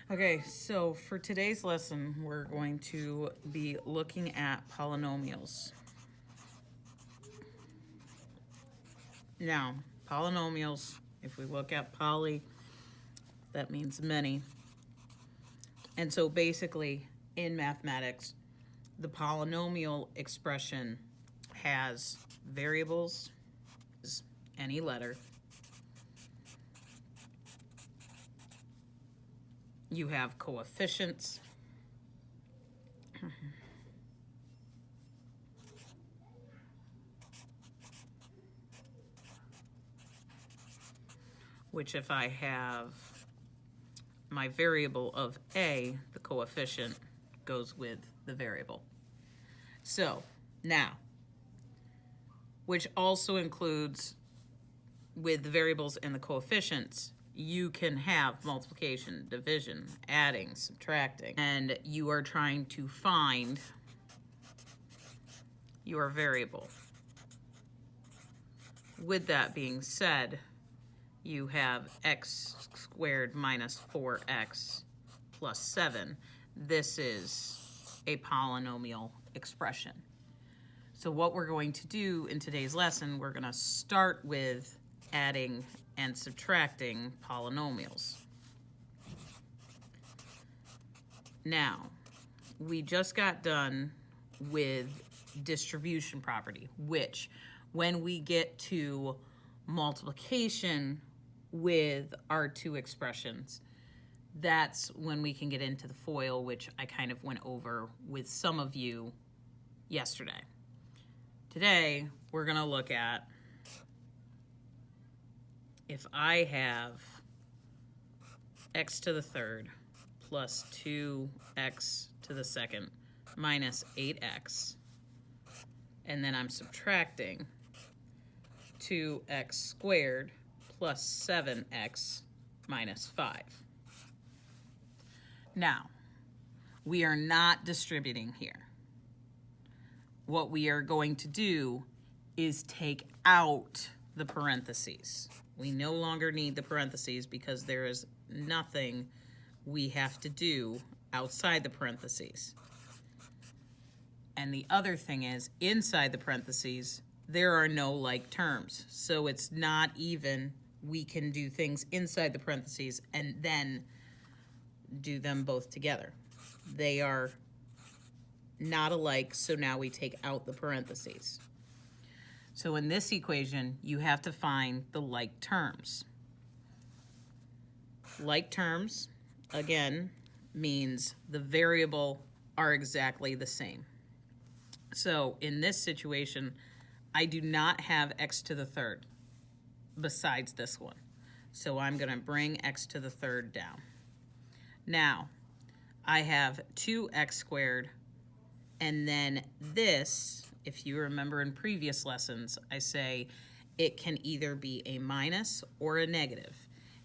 Okay, so for today's lesson, we're going to be looking at polynomials. Now, polynomials, if we look at poly, that means many. And so basically, in mathematics, the polynomial expression has variables, any letter. You have coefficients. Which if I have my variable of a, the coefficient goes with the variable. So now, which also includes with the variables and the coefficients, you can have multiplication, division, adding, subtracting, and you are trying to find your variable. With that being said, you have x squared minus 4x plus 7. This is a polynomial expression. So what we're going to do in today's lesson, we're going to start with adding and subtracting polynomials. Now, we just got done with distribution property, which when we get to multiplication with our two expressions, that's when we can get into the FOIL, which I kind of went over with some of you yesterday. Today, we're going to look at if I have x to the third plus 2x to the second minus 8x, and then I'm subtracting 2x squared plus 7x minus 5. Now, we are not distributing here. What we are going to do is take out the parentheses. We no longer need the parentheses because there is nothing we have to do outside the parentheses. And the other thing is, inside the parentheses, there are no like terms. So it's not even we can do things inside the parentheses and then do them both together. They are not alike, so now we take out the parentheses. So in this equation, you have to find the like terms. Like terms, again, means the variable are exactly the same. So in this situation, I do not have x to the third besides this one. So I'm going to bring x to the third down. Now, I have 2x squared, and then this, if you remember in previous lessons, I say it can either be a minus or a negative.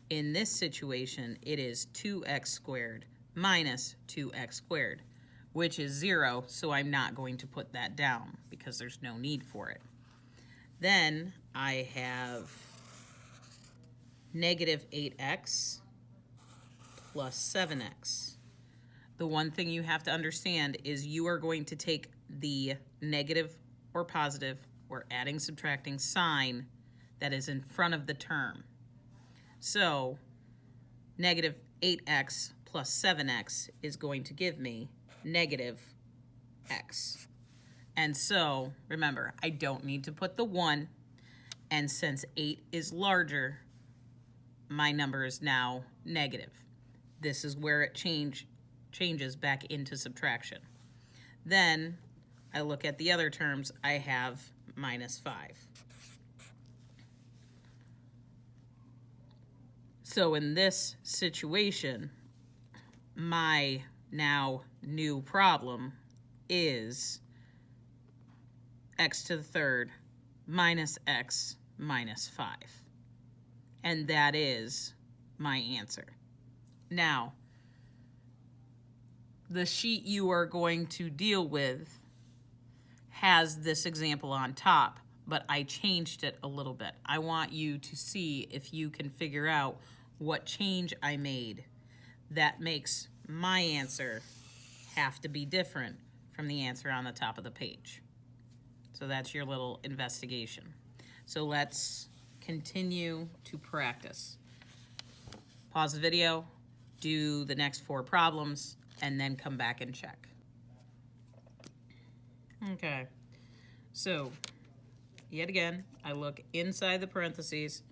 In this situation, it is 2x squared minus 2x squared, which is 0, so I'm not going to put that down because there's no need for it. Then I have negative 8x plus 7x. The one thing you have to understand is you are going to take the negative or positive or adding, subtracting sign that is in front of the term. So negative 8x plus 7x is going to give me negative x. And so, remember, I don't need to put the 1, and since 8 is larger, my number is now negative. This is where it changes back into subtraction. Then I look at the other terms. I have minus 5. So in this situation, my now new problem is x to the third minus x minus 5. And that is my answer. Now, the sheet you are going to deal with has this example on top, but I changed it a little bit. I want you to see if you can figure out what change I made that makes my answer have to be different from the answer on the top of the page. So that's your little investigation. So let's continue to practice. Pause the video, do the next 4 problems, and then come back and check. Okay, so yet again, I look inside the parentheses.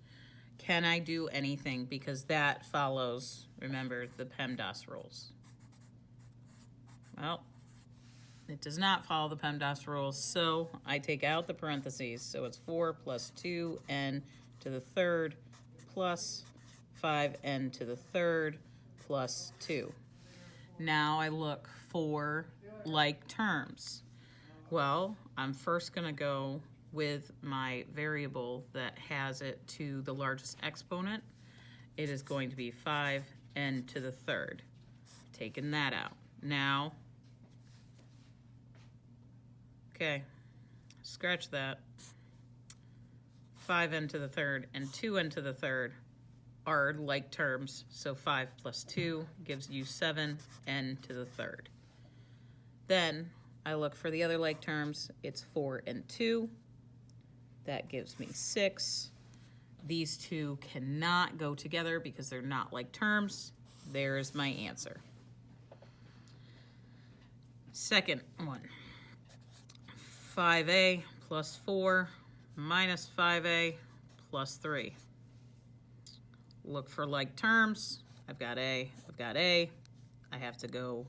Can I do anything? Because that follows, remember, the PEMDAS rules. Well, it does not follow the PEMDAS rules, so I take out the parentheses. So it's 4 plus 2n to the third plus 5n to the third plus 2. Now I look for like terms. Well, I'm first going to go with my variable that has it to the largest exponent. It is going to be 5n to the third. Taking that out. Now, okay, scratch that. 5n to the third and 2n to the third are like terms, so 5 plus 2 gives you 7n to the third. Then I look for the other like terms. It's 4 and 2. That gives me 6. These two cannot go together because they're not like terms. There's my answer. Second one, 5a plus 4 minus 5a plus 3. Look for like terms. I've got a, I've got a. I have to go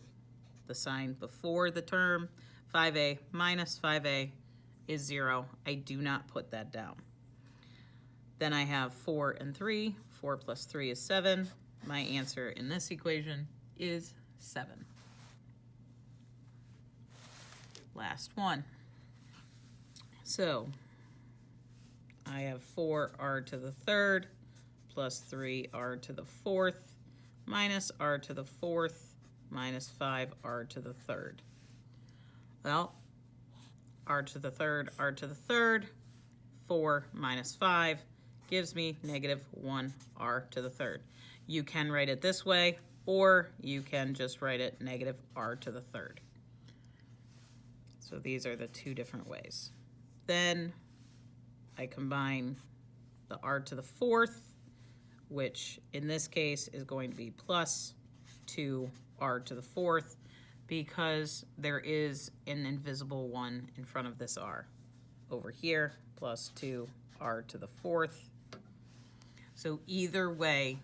the sign before the term. 5a minus 5a is 0. I do not put that down. Then I have 4 and 3. 4 plus 3 is 7. My answer in this equation is 7. Last one. So I have 4r to the third plus 3r to the fourth minus r to the fourth minus 5r to the third. Well, r to the third, 4 minus 5 gives me negative 1r to the third. You can write it this way, or you can just write it negative r to the third. So these are the 2 different ways. Then I combine the r to the fourth, which in this case is going to be plus 2r to the fourth, because there is an invisible 1 in front of this r. Over here, plus 2r to the fourth. So either way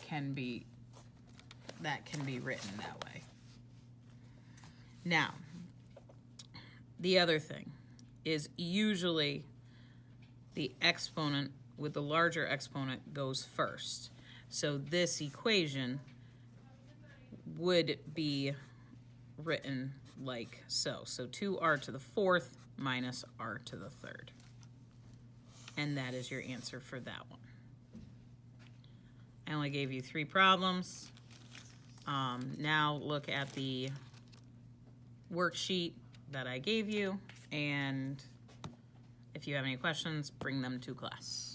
can be written that way. Now, the other thing is usually the exponent with the larger exponent goes first. So this equation would be written like so. So 2r to the fourth minus r to the third. And that is your answer for that one. I only gave you 3 problems. Now look at the worksheet that I gave you, and if you have any questions, bring them to class.